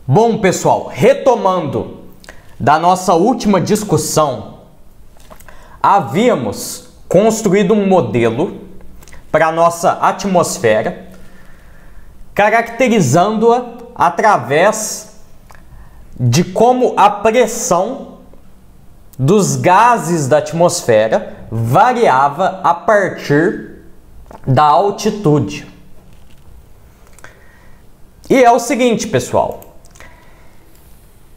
Bom, pessoal, retomando da nossa última discussão, havíamos construído um modelo para a nossa atmosfera, caracterizando-a através de como a pressão dos gases da atmosfera variava a partir da altitude. E é o seguinte, pessoal,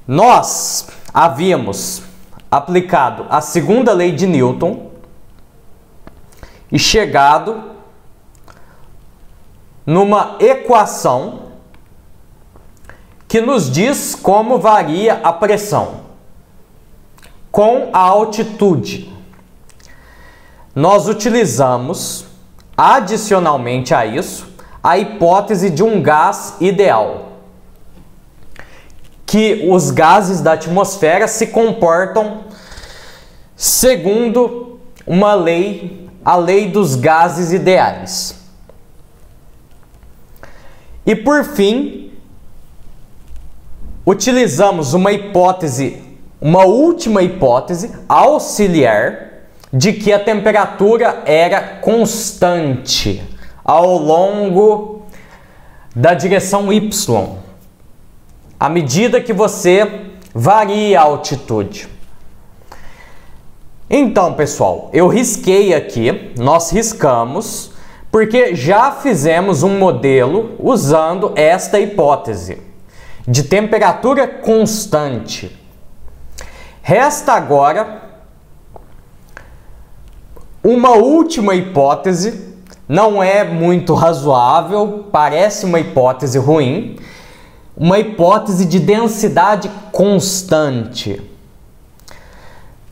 nós havíamos aplicado a segunda lei de Newton e chegado numa equação que nos diz como varia a pressão com a altitude. Nós utilizamos, adicionalmente a isso, a hipótese de um gás ideal, que os gases da atmosfera se comportam segundo uma lei, a lei dos gases ideais. E por fim, utilizamos uma última hipótese auxiliar de que a temperatura era constante ao longo da direção Y, à medida que você varia a altitude. Então, pessoal, eu risquei aqui, nós riscamos, porque já fizemos um modelo usando esta hipótese de temperatura constante. Resta agora uma última hipótese, não é muito razoável, parece uma hipótese ruim, uma hipótese de densidade constante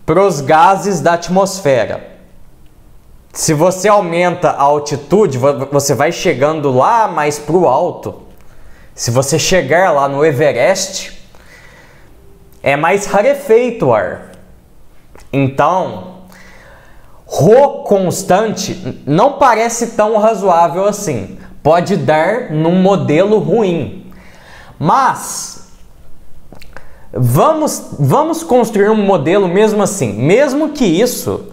para os gases da atmosfera. Se você aumenta a altitude, você vai chegando lá mais para o alto. Se você chegar lá no Everest, é mais rarefeito o ar. Então, ρ constante não parece tão razoável assim. Pode dar num modelo ruim. Mas vamos construir um modelo mesmo assim, mesmo que isso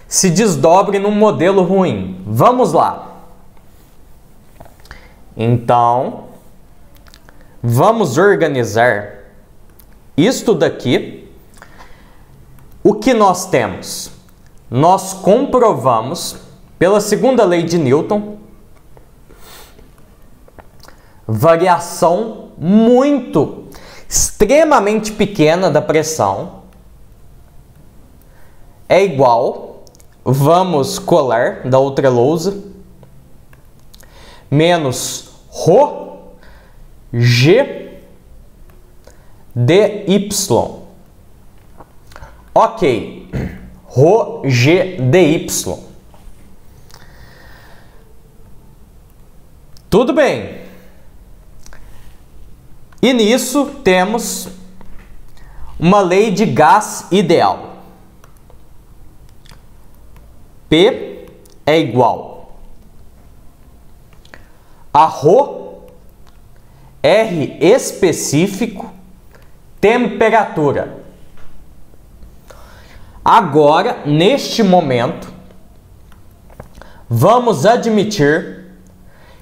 se desdobre num modelo ruim. Vamos lá. Então, vamos organizar isto daqui. O que nós temos? Nós comprovamos pela segunda lei de Newton variação extremamente pequena da pressão é igual, vamos colar da outra lousa, menos ρ g dy. Ok, ρ g dy. Tudo bem. E nisso temos uma lei de gás ideal. P é igual a ρ, R específico, temperatura. Agora, neste momento, vamos admitir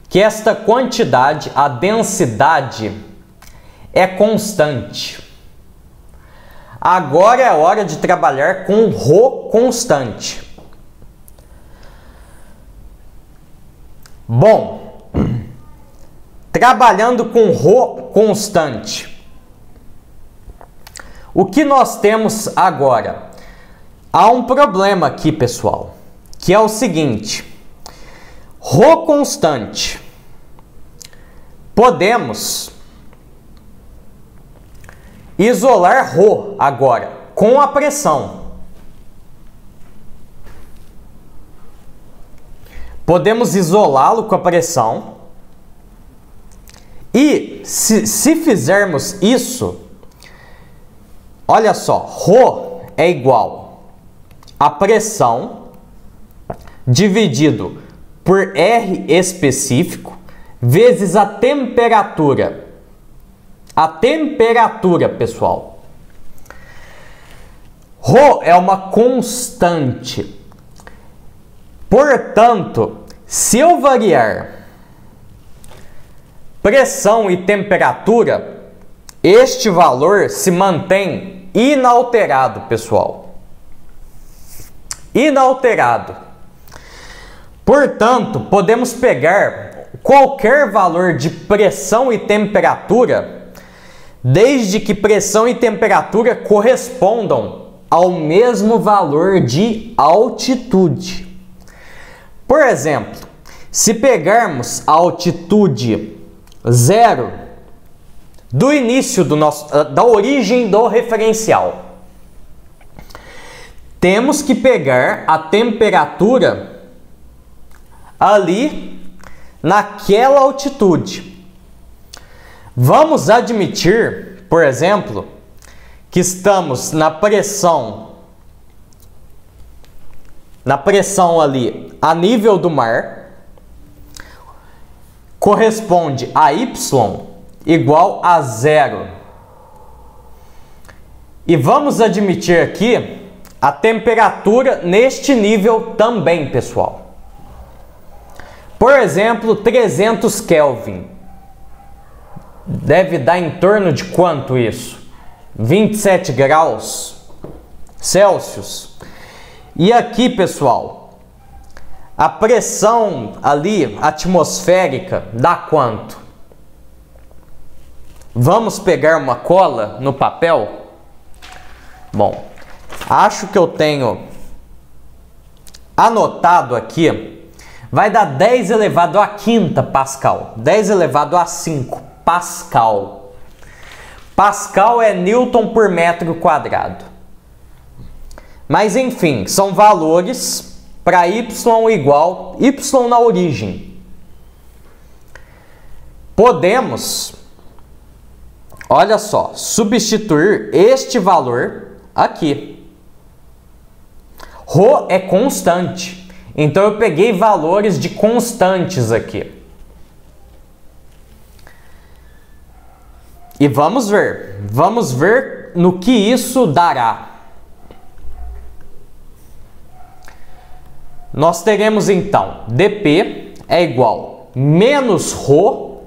que esta quantidade, a densidade, é constante. Agora é a hora de trabalhar com ρ constante. Bom, trabalhando com ρ constante, o que nós temos agora? Há um problema aqui, pessoal, que é o seguinte: ρ constante, podemos isolar ρ agora com a pressão. Podemos isolá-lo com a pressão. E se fizermos isso, olha só, ρ é igual a pressão dividido por R específico vezes a temperatura. a temperatura, pessoal. Rho é uma constante. Portanto, se eu variar pressão e temperatura, este valor se mantém inalterado, pessoal. Inalterado. Portanto, podemos pegar qualquer valor de pressão e temperatura, desde que pressão e temperatura correspondam ao mesmo valor de altitude. Por exemplo, se pegarmos a altitude 0 do início da origem do referencial, temos que pegar a temperatura ali naquela altitude. Vamos admitir, por exemplo, que estamos na pressão ali a nível do mar, corresponde a Y igual a 0. E vamos admitir aqui a temperatura neste nível também, pessoal. Por exemplo, 300 Kelvin. Deve dar em torno de quanto isso? 27 graus Celsius. E aqui, pessoal, a pressão ali atmosférica dá quanto? Vamos pegar uma cola no papel? Bom, acho que eu tenho anotado aqui. Vai dar 10 elevado à quinta Pascal. 10 elevado a 5 Pascal. Pascal é Newton por metro quadrado. Mas enfim, são valores para Y igual Y na origem. Podemos, olha só, substituir este valor aqui. Rho é constante. Então eu peguei valores de constantes aqui. E vamos ver no que isso dará. Nós teremos então dP é igual menos Rho.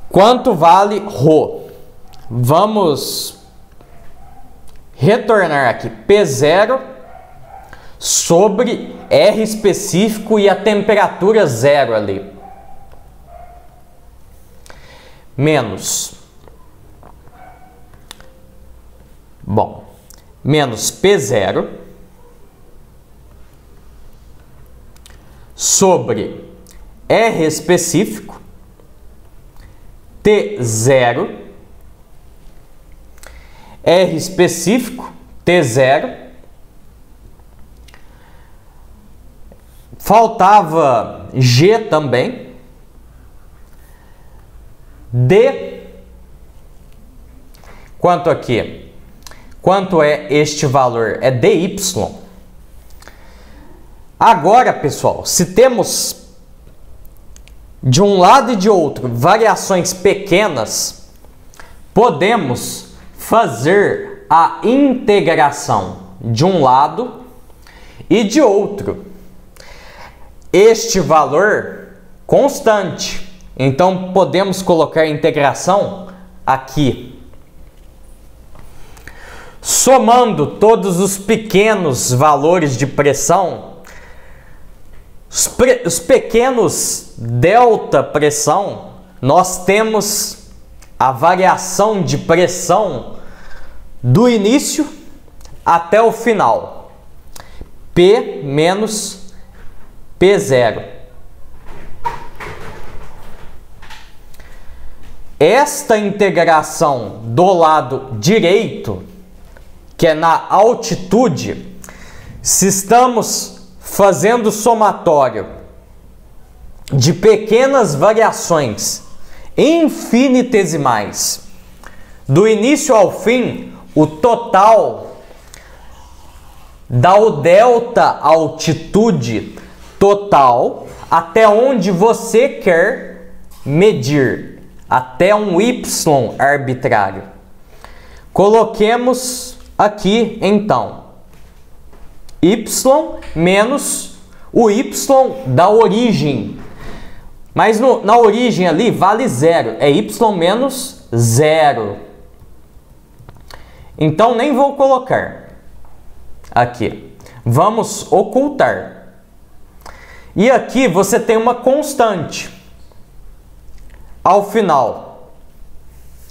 Quanto vale Rho? Vamos retornar aqui P0 sobre R específico e a temperatura 0 ali. Menos. Bom, menos P0 sobre R específico, T0, R específico, T0. Faltava G também. D. Quanto aqui? Quanto é este valor? É dy. Agora, pessoal, se temos de um lado e de outro variações pequenas, podemos fazer a integração de um lado e de outro. Este valor constante. Então podemos colocar a integração aqui. Somando todos os pequenos valores de pressão, os pequenos delta pressão, nós temos a variação de pressão do início até o final. P menos P0. Esta integração do lado direito, que é na altitude, se estamos fazendo somatório de pequenas variações infinitesimais, do início ao fim, o total dá o delta altitude total até onde você quer medir até um y arbitrário. Coloquemos aqui, então, y menos o y da origem. Mas na origem ali vale 0, é y menos 0. Então nem vou colocar aqui. Vamos ocultar. E aqui você tem uma constante. Ao final,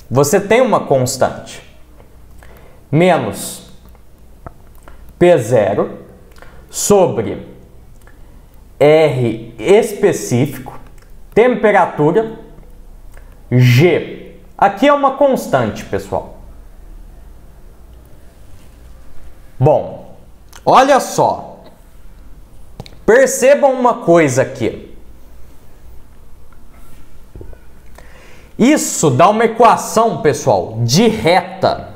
você tem uma constante. Menos P0 sobre R específico, temperatura, G. Aqui é uma constante, pessoal. Bom, olha só. Percebam uma coisa aqui. Isso dá uma equação, pessoal, de reta.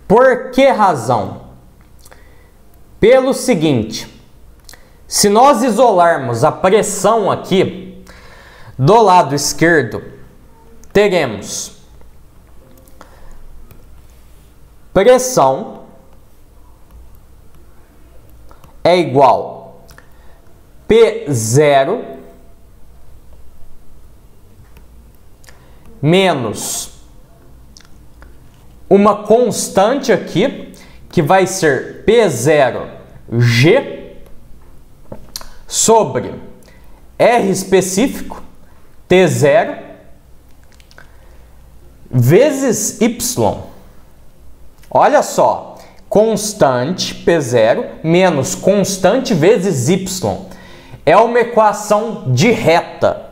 Por que razão? Pelo seguinte, se nós isolarmos a pressão aqui, do lado esquerdo, teremos pressão é igual P0 menos uma constante aqui, que vai ser P0G sobre R específico, T0, vezes Y. Olha só, constante P0 menos constante vezes Y. É uma equação de reta.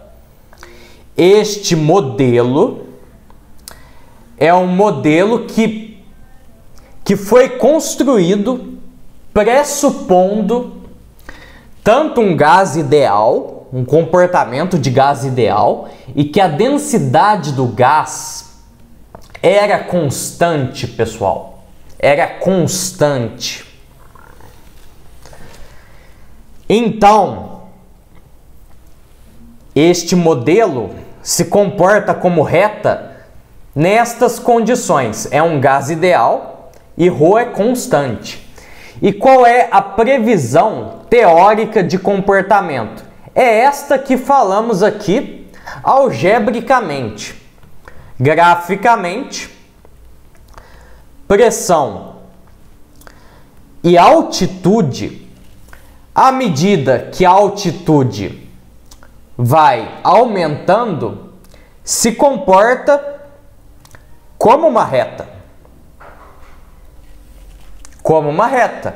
Este modelo é um modelo que foi construído pressupondo tanto um gás ideal, um comportamento de gás ideal, e que a densidade do gás era constante, pessoal. Era constante. Então, este modelo se comporta como reta nestas condições. É um gás ideal e ρ é constante. E qual é a previsão teórica de comportamento? É esta que falamos aqui algebricamente. Graficamente, pressão e altitude, à medida que a altitude vai aumentando, se comporta como uma reta. Como uma reta.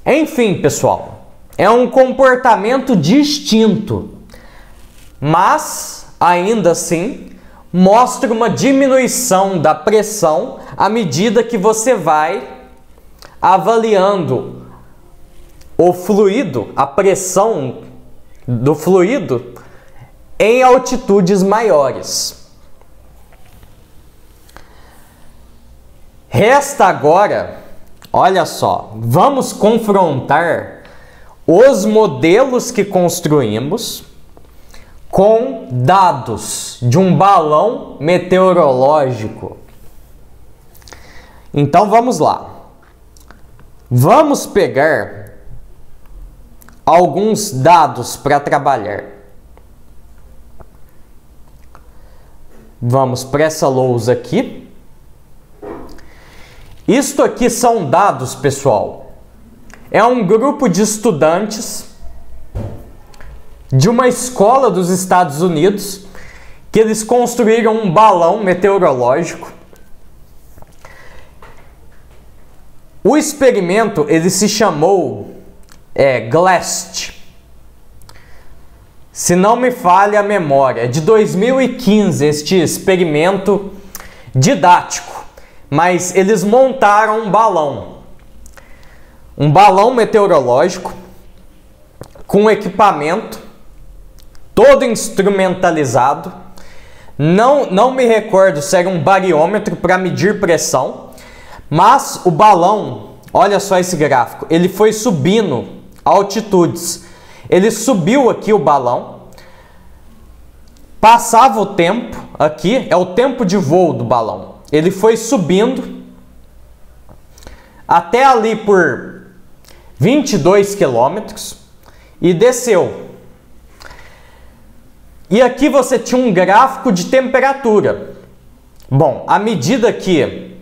Enfim, pessoal, é um comportamento distinto, mas ainda assim mostra uma diminuição da pressão à medida que você vai avaliando o fluido, a pressão do fluido em altitudes maiores. Resta agora, olha só, vamos confrontar os modelos que construímos com dados de um balão meteorológico. Então vamos lá. Vamos pegar alguns dados para trabalhar. Vamos para essa lousa aqui. Isto aqui são dados, pessoal. É um grupo de estudantes de uma escola dos Estados Unidos que eles construíram um balão meteorológico. O experimento ele se chamou GLAST. Se não me falha a memória, é de 2015 este experimento didático. Mas eles montaram um balão meteorológico com equipamento todo instrumentalizado. Não me recordo se era um bariômetro para medir pressão, mas o balão, olha só esse gráfico, ele foi subindo altitudes. Ele subiu aqui o balão Passava o tempo, aqui é o tempo de voo do balão. Ele foi subindo até ali por 22 quilômetros e desceu. E aqui você tinha um gráfico de temperatura. Bom, à medida que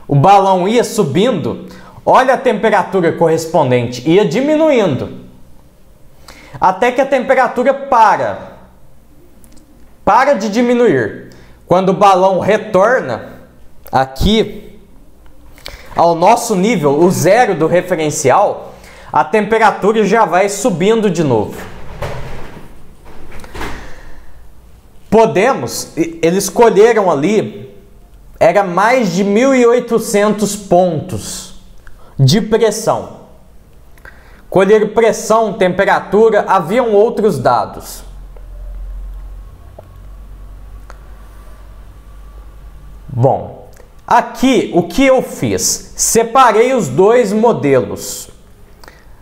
o balão ia subindo, olha a temperatura correspondente, ia diminuindo. Até que a temperatura para de diminuir. Quando o balão retorna aqui ao nosso nível, o zero do referencial, a temperatura já vai subindo de novo. Eles colheram ali, era mais de 1.800 pontos de pressão. Colheram pressão, temperatura, haviam outros dados. Bom, aqui o que eu fiz? Separei os dois modelos.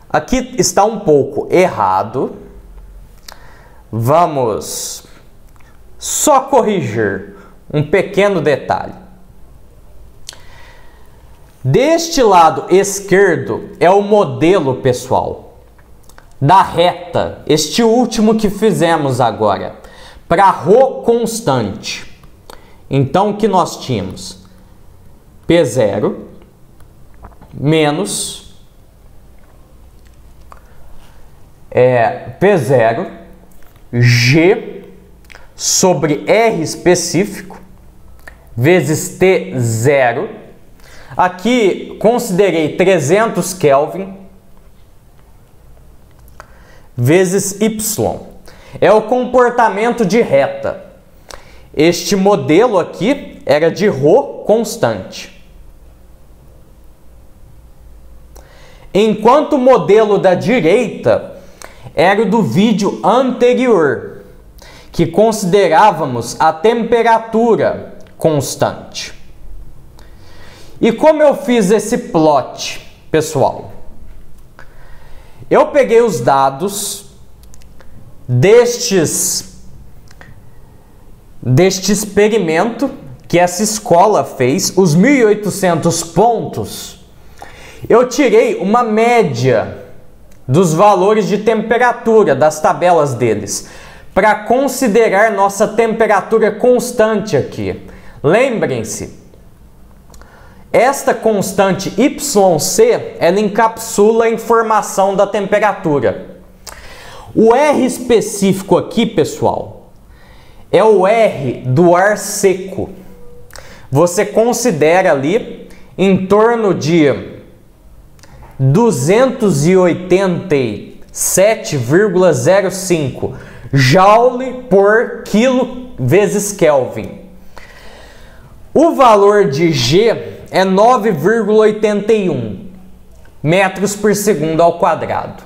Aqui está um pouco errado. Vamos só corrigir um pequeno detalhe. Deste lado esquerdo é o modelo, pessoal, da reta, este último que fizemos agora, para ρ constante. Então, o que nós tínhamos? P0 menos P0 G sobre R específico vezes T0. Aqui considerei 300 Kelvin vezes Y. É o comportamento de reta. Este modelo aqui era de ρ constante. Enquanto o modelo da direita era o do vídeo anterior, que considerávamos a temperatura constante. E como eu fiz esse plot, pessoal? Eu peguei os dados deste experimento que essa escola fez, os 1.800 pontos. Eu tirei uma média dos valores de temperatura das tabelas deles, para considerar nossa temperatura constante aqui. Lembrem-se, esta constante YC, ela encapsula a informação da temperatura. O R específico aqui, pessoal, é o R do ar seco. Você considera ali em torno de 287,05 Joule por quilo vezes Kelvin. O valor de G é 9,81 metros por segundo ao quadrado.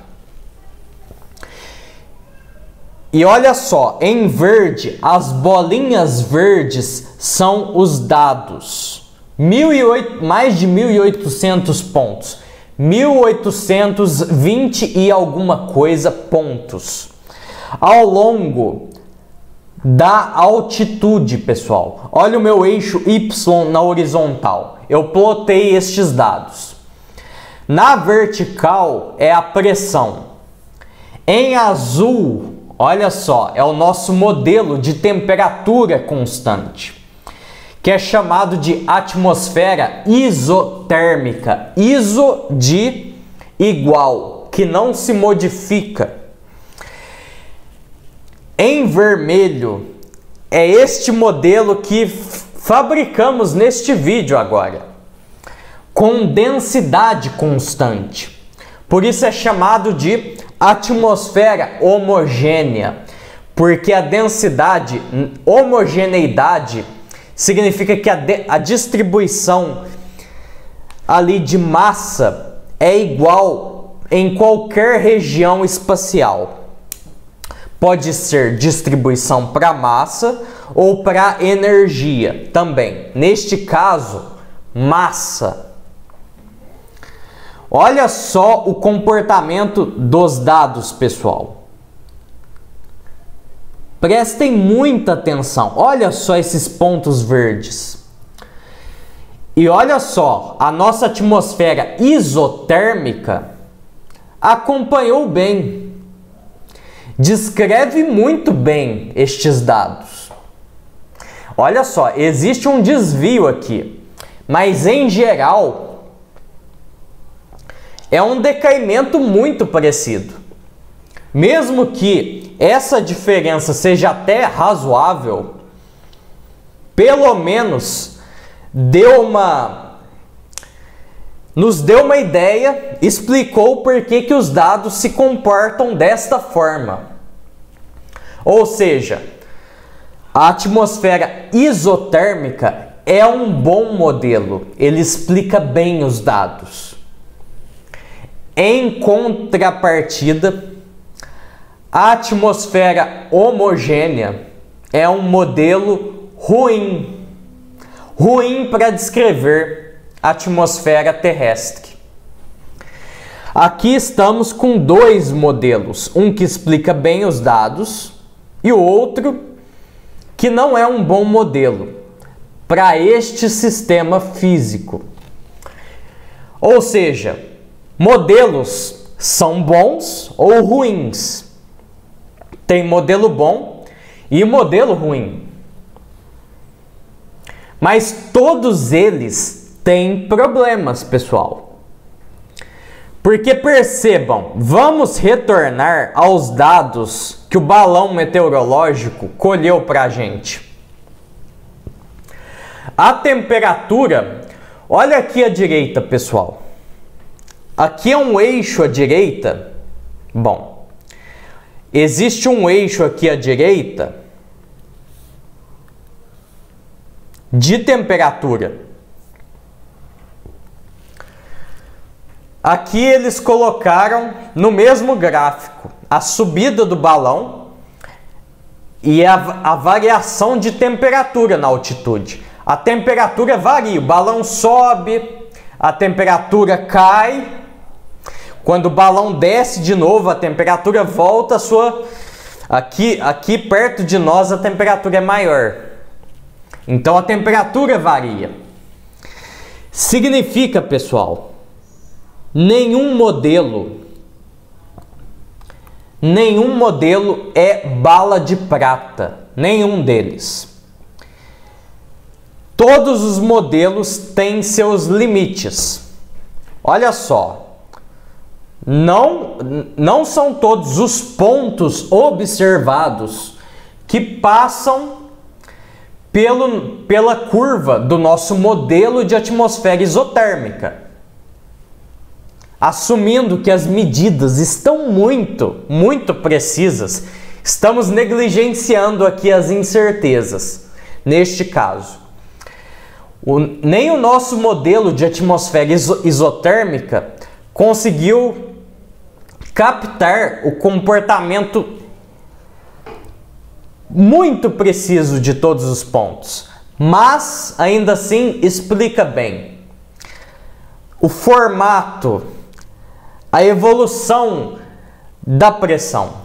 E olha só, em verde, as bolinhas verdes são os dados. Mais de 1.800 pontos. 1.820 e alguma coisa pontos. Ao longo da altitude, pessoal. Olha o meu eixo Y na horizontal. Eu plotei estes dados. Na vertical é a pressão. Em azul, olha só, é o nosso modelo de temperatura constante, que é chamado de atmosfera isotérmica. Iso de igual, que não se modifica. Em vermelho é este modelo que fabricamos neste vídeo agora, com densidade constante. Por isso é chamado de atmosfera homogênea, porque a densidade, homogeneidade, significa que a distribuição ali de massa é igual em qualquer região espacial. Pode ser distribuição para massa ou para energia também. Neste caso, massa. Olha só o comportamento dos dados, pessoal. Prestem muita atenção. Olha só esses pontos verdes. E olha só, a nossa atmosfera isotérmica acompanhou bem. Descreve muito bem estes dados. Olha só, existe um desvio aqui, mas em geral é um decaimento muito parecido. Mesmo que essa diferença seja até razoável, pelo menos nos deu uma ideia, explicou por que os dados se comportam desta forma. Ou seja, a atmosfera isotérmica é um bom modelo, ele explica bem os dados. Em contrapartida, a atmosfera homogênea é um modelo ruim. Ruim para descrever a atmosfera terrestre. Aqui estamos com dois modelos, um que explica bem os dados e o outro que não é um bom modelo para este sistema físico. Ou seja, modelos são bons ou ruins. Tem modelo bom e modelo ruim. Mas todos eles têm problemas, pessoal. Porque percebam, vamos retornar aos dados que o balão meteorológico colheu para a gente. A temperatura, olha aqui à direita, pessoal. Aqui é um eixo à direita. Bom, existe um eixo aqui à direita de temperatura. Aqui eles colocaram no mesmo gráfico a subida do balão e a variação de temperatura na altitude. A temperatura varia, o balão sobe, a temperatura cai. Quando o balão desce de novo, a temperatura volta a sua... Aqui perto de nós a temperatura é maior. Então a temperatura varia. Significa, pessoal, nenhum modelo é bala de prata, nenhum deles. Todos os modelos têm seus limites. Olha só. Não são todos os pontos observados que passam pela curva do nosso modelo de atmosfera isotérmica. Assumindo que as medidas estão muito precisas, estamos negligenciando aqui as incertezas. Neste caso, nem o nosso modelo de atmosfera isotérmica conseguiu captar o comportamento muito preciso de todos os pontos, mas ainda assim explica bem o formato, a evolução da pressão.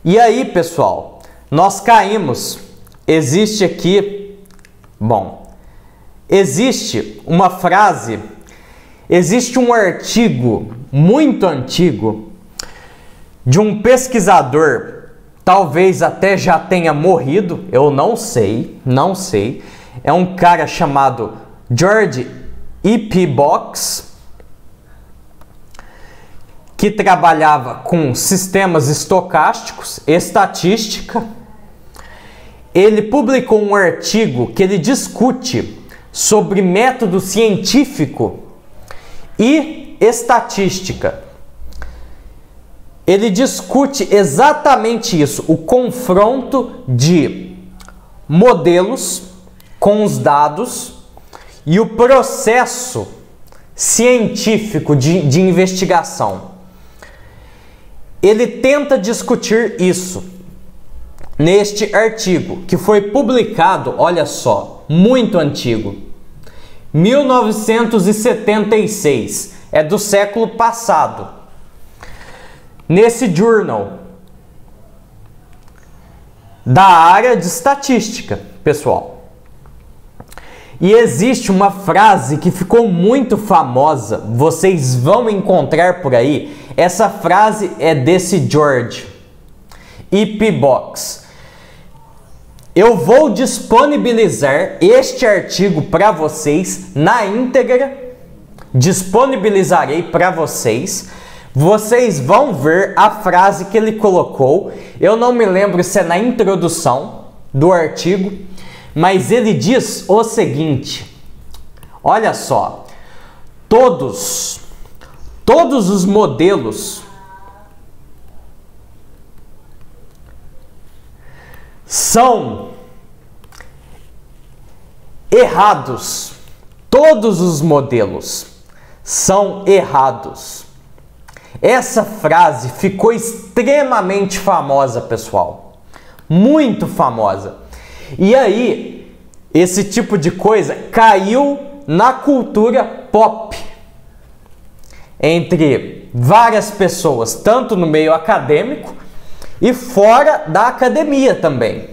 E aí, pessoal, nós caímos. Existe aqui, existe uma frase, existe um artigo muito antigo de um pesquisador, talvez até já tenha morrido, eu não sei. É um cara chamado George E.P. Box, que trabalhava com sistemas estocásticos, estatística. Ele publicou um artigo que ele discute sobre método científico e estatística. Ele discute exatamente isso, o confronto de modelos com os dados e o processo científico de investigação. Ele tenta discutir isso neste artigo, que foi publicado, olha só, muito antigo, 1976, é do século passado. Nesse journal, da área de estatística, pessoal. E existe uma frase que ficou muito famosa, vocês vão encontrar por aí. Essa frase é desse George E.P. Box. Eu vou disponibilizar este artigo para vocês na íntegra. Disponibilizarei para vocês. Vocês vão ver a frase que ele colocou. Eu não me lembro se é na introdução do artigo, mas ele diz o seguinte: olha só, todos os modelos são errados. Todos os modelos são errados. Essa frase ficou extremamente famosa, pessoal. Muito famosa. E aí, esse tipo de coisa caiu na cultura pop entre várias pessoas, tanto no meio acadêmico e fora da academia também.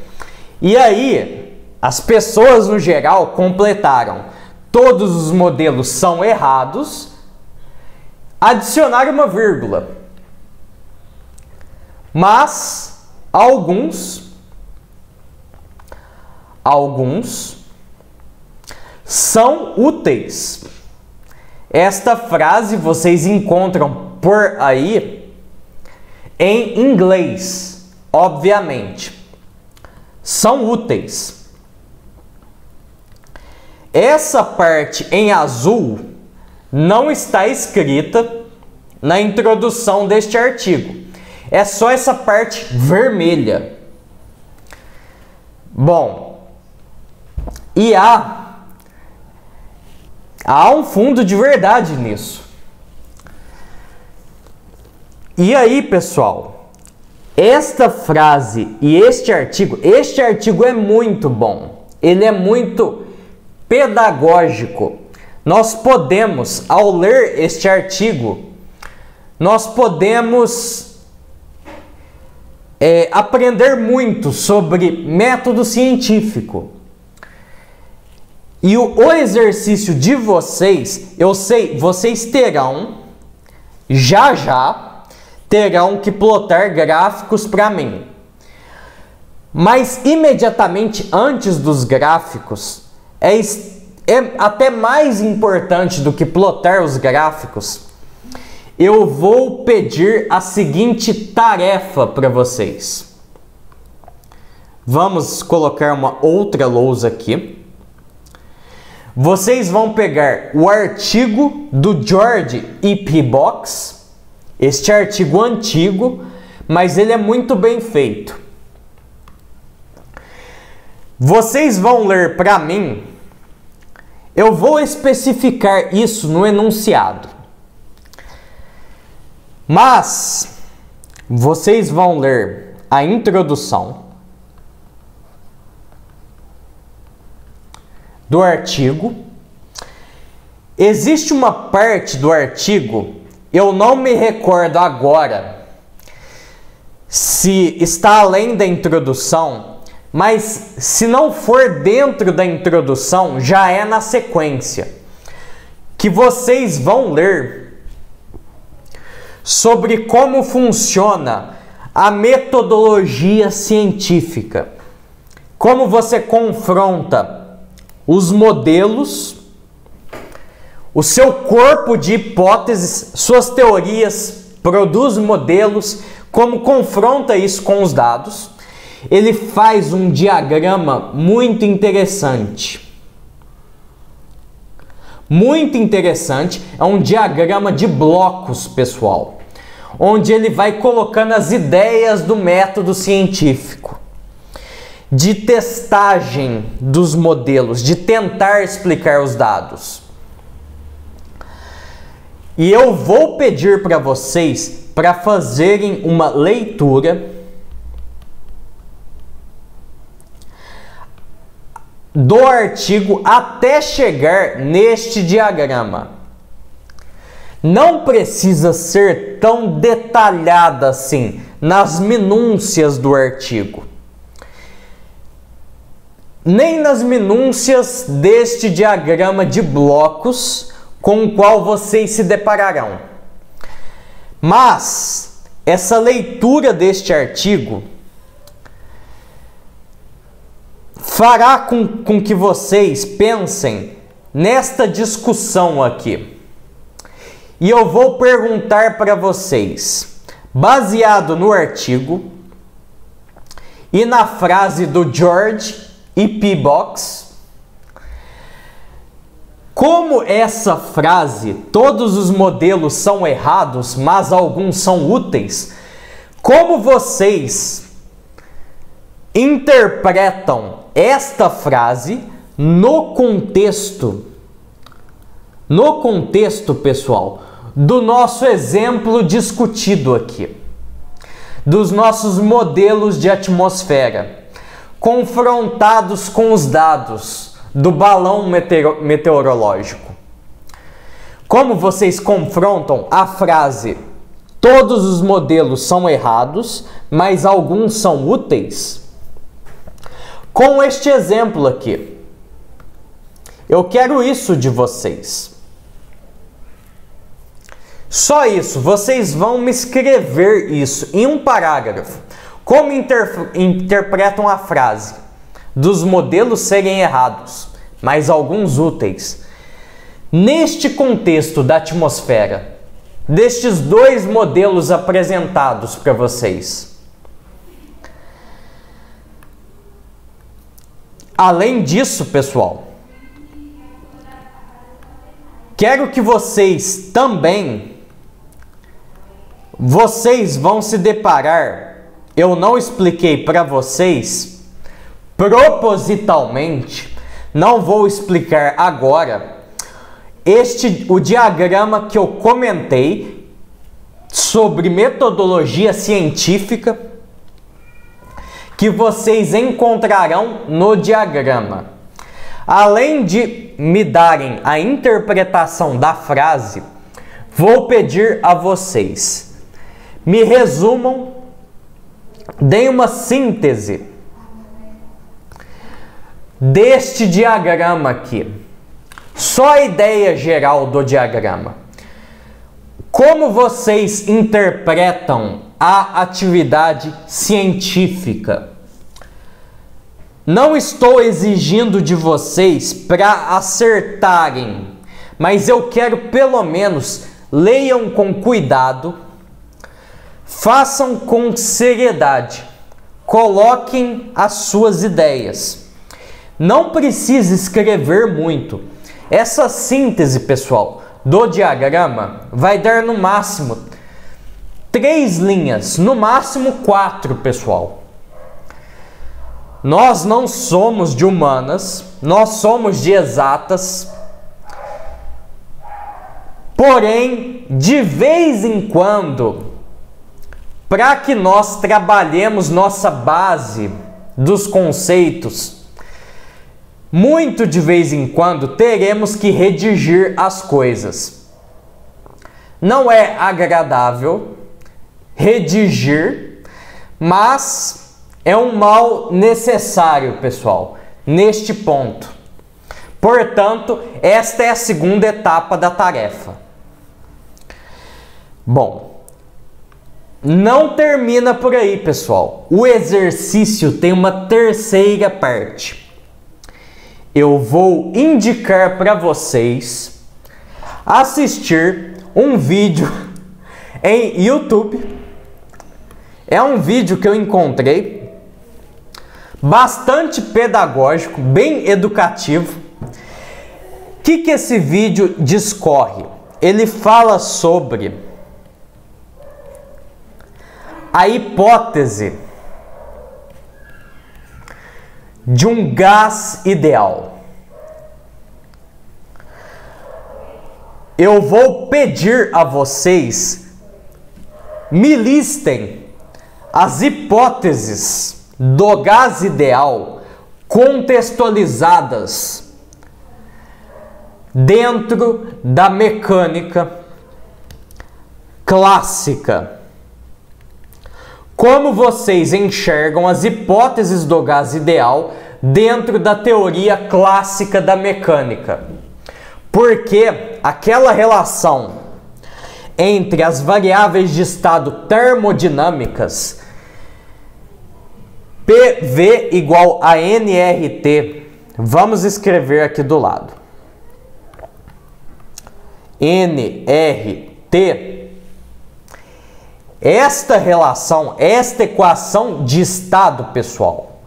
E aí, as pessoas no geral completaram: todos os modelos são errados, adicionar uma vírgula. Mas alguns são úteis. Esta frase vocês encontram por aí em inglês, obviamente. São úteis. Essa parte em azul não está escrita na introdução deste artigo. É só essa parte vermelha. Bom, e há um fundo de verdade nisso. E aí, pessoal, esta frase e este artigo é muito bom. Ele é muito pedagógico. Nós podemos, ao ler este artigo, nós podemos aprender muito sobre método científico. E o exercício de vocês, eu sei, vocês terão, já terão que plotar gráficos para mim. Mas imediatamente antes dos gráficos, é até mais importante do que plotar os gráficos, eu vou pedir a seguinte tarefa para vocês. Vamos colocar uma outra lousa aqui. Vocês vão pegar o artigo do George E.P. Box, este artigo antigo, mas ele é muito bem feito. Vocês vão ler para mim. Eu vou especificar isso no enunciado. Mas vocês vão ler a introdução do artigo. Existe uma parte do artigo, eu não me recordo agora se está além da introdução, mas se não for dentro da introdução, já é na sequência, que vocês vão ler sobre como funciona a metodologia científica. Como você confronta os modelos, o seu corpo de hipóteses, suas teorias, produz modelos, como confronta isso com os dados. Ele faz um diagrama muito interessante. Muito interessante, é um diagrama de blocos, pessoal, onde ele vai colocando as ideias do método científico, de testagem dos modelos, de tentar explicar os dados. E eu vou pedir para vocês para fazerem uma leitura do artigo até chegar neste diagrama. Não precisa ser tão detalhada assim nas minúcias do artigo. nem nas minúcias deste diagrama de blocos com o qual vocês se depararão. Mas essa leitura deste artigo fará com que vocês pensem nesta discussão aqui. E eu vou perguntar para vocês, baseado no artigo e na frase do George E. P. Box, como essa frase, todos os modelos são errados, mas alguns são úteis, como vocês interpretam esta frase no contexto, pessoal, do nosso exemplo discutido aqui, dos nossos modelos de atmosfera, confrontados com os dados do balão meteorológico. Como vocês confrontam a frase "todos os modelos são errados, mas alguns são úteis" com este exemplo aqui? Eu quero isso de vocês. Só isso, vocês vão me escrever isso em um parágrafo. Como interpretam a frase dos modelos serem errados, mas alguns úteis, neste contexto da atmosfera, destes dois modelos apresentados para vocês. Além disso, pessoal, quero que vocês vão se deparar, eu não expliquei para vocês, propositalmente, não vou explicar agora, o diagrama que eu comentei sobre metodologia científica, que vocês encontrarão no diagrama. Além de me darem a interpretação da frase, vou pedir a vocês, me resumam, deem uma síntese deste diagrama aqui. Só a ideia geral do diagrama. Como vocês interpretam a atividade científica? Não estou exigindo de vocês para acertarem, mas eu quero pelo menos leiam com cuidado, façam com seriedade, coloquem as suas ideias. Não precisa escrever muito. Essa síntese, pessoal, do diagrama vai dar no máximo 3 linhas, no máximo 4, pessoal. Nós não somos de humanas, nós somos de exatas. Porém, de vez em quando, para que nós trabalhemos nossa base dos conceitos, muito de vez em quando teremos que redigir as coisas. Não é agradável redigir, mas é um mal necessário, pessoal, neste ponto. Portanto, esta é a segunda etapa da tarefa. Bom, não termina por aí, pessoal. O exercício tem uma terceira parte. Eu vou indicar para vocês assistir um vídeo em YouTube. É um vídeo que eu encontrei bastante pedagógico, bem educativo. O que esse vídeo discorre? Ele fala sobre a hipótese de um gás ideal. Eu vou pedir a vocês me listem as hipóteses do gás ideal contextualizadas dentro da mecânica clássica. Como vocês enxergam as hipóteses do gás ideal dentro da teoria clássica da mecânica. Porque aquela relação entre as variáveis de estado termodinâmicas, PV igual a nRT, vamos escrever aqui do lado. nRT, esta relação, esta equação de estado, pessoal,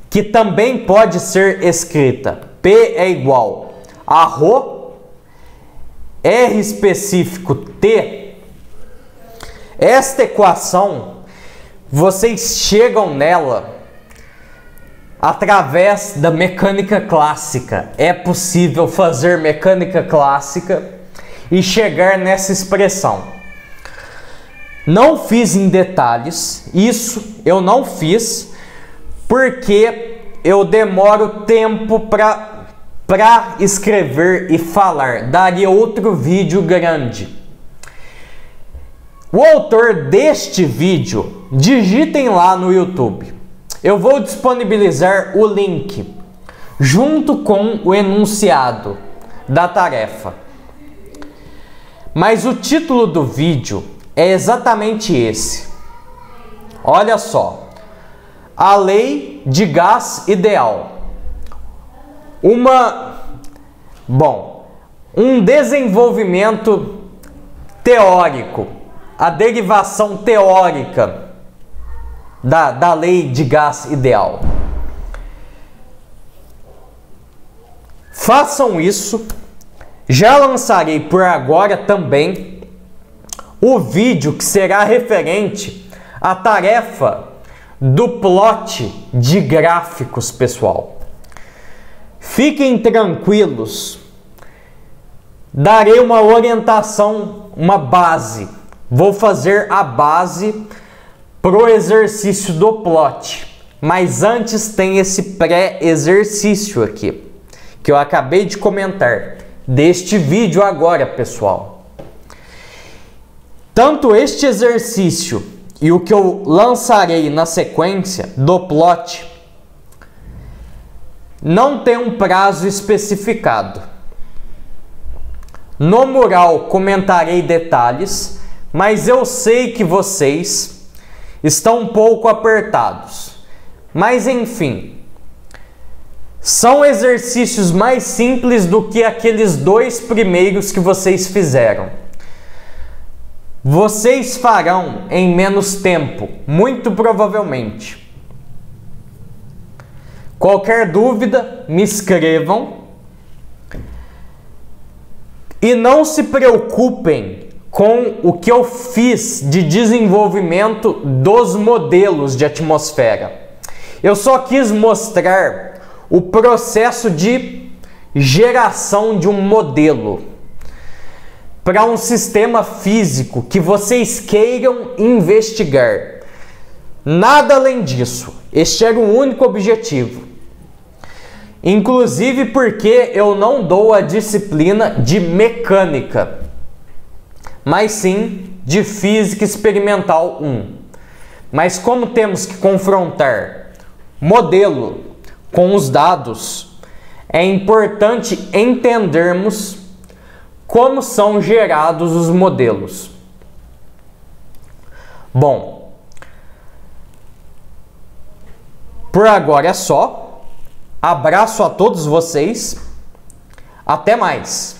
que também pode ser escrita P é igual a ρ, R específico T, esta equação, vocês chegam nela através da mecânica clássica. É possível fazer mecânica clássica e chegar nessa expressão. Não fiz em detalhes, isso eu não fiz, porque eu demoro tempo para escrever e falar. Daria outro vídeo grande. O autor deste vídeo, digitem lá no YouTube. Eu vou disponibilizar o link junto com o enunciado da tarefa. Mas o título do vídeo é exatamente esse. Olha só. A lei de gás ideal. Um desenvolvimento teórico. A derivação teórica da lei de gás ideal. Façam isso. Já lançarei por agora também o vídeo que será referente à tarefa do plot de gráficos, pessoal. Fiquem tranquilos. Darei uma orientação, uma base. Vou fazer a base pro exercício do plot. Mas antes tem esse pré-exercício aqui, que eu acabei de comentar, deste vídeo agora, pessoal. Tanto este exercício e o que eu lançarei na sequência do plot não tem um prazo especificado. No mural comentarei detalhes, mas eu sei que vocês estão um pouco apertados. Mas enfim, são exercícios mais simples do que aqueles dois primeiros que vocês fizeram. Vocês farão em menos tempo, muito provavelmente. Qualquer dúvida, me escrevam. E não se preocupem com o que eu fiz de desenvolvimento dos modelos de atmosfera. Eu só quis mostrar o processo de geração de um modelo para um sistema físico que vocês queiram investigar. Nada além disso. Este era o único objetivo. Inclusive porque eu não dou a disciplina de mecânica, mas sim de física experimental 1. Mas como temos que confrontar modelo com os dados, é importante entendermos como são gerados os modelos. Bom, por agora é só. Abraço a todos vocês. Até mais.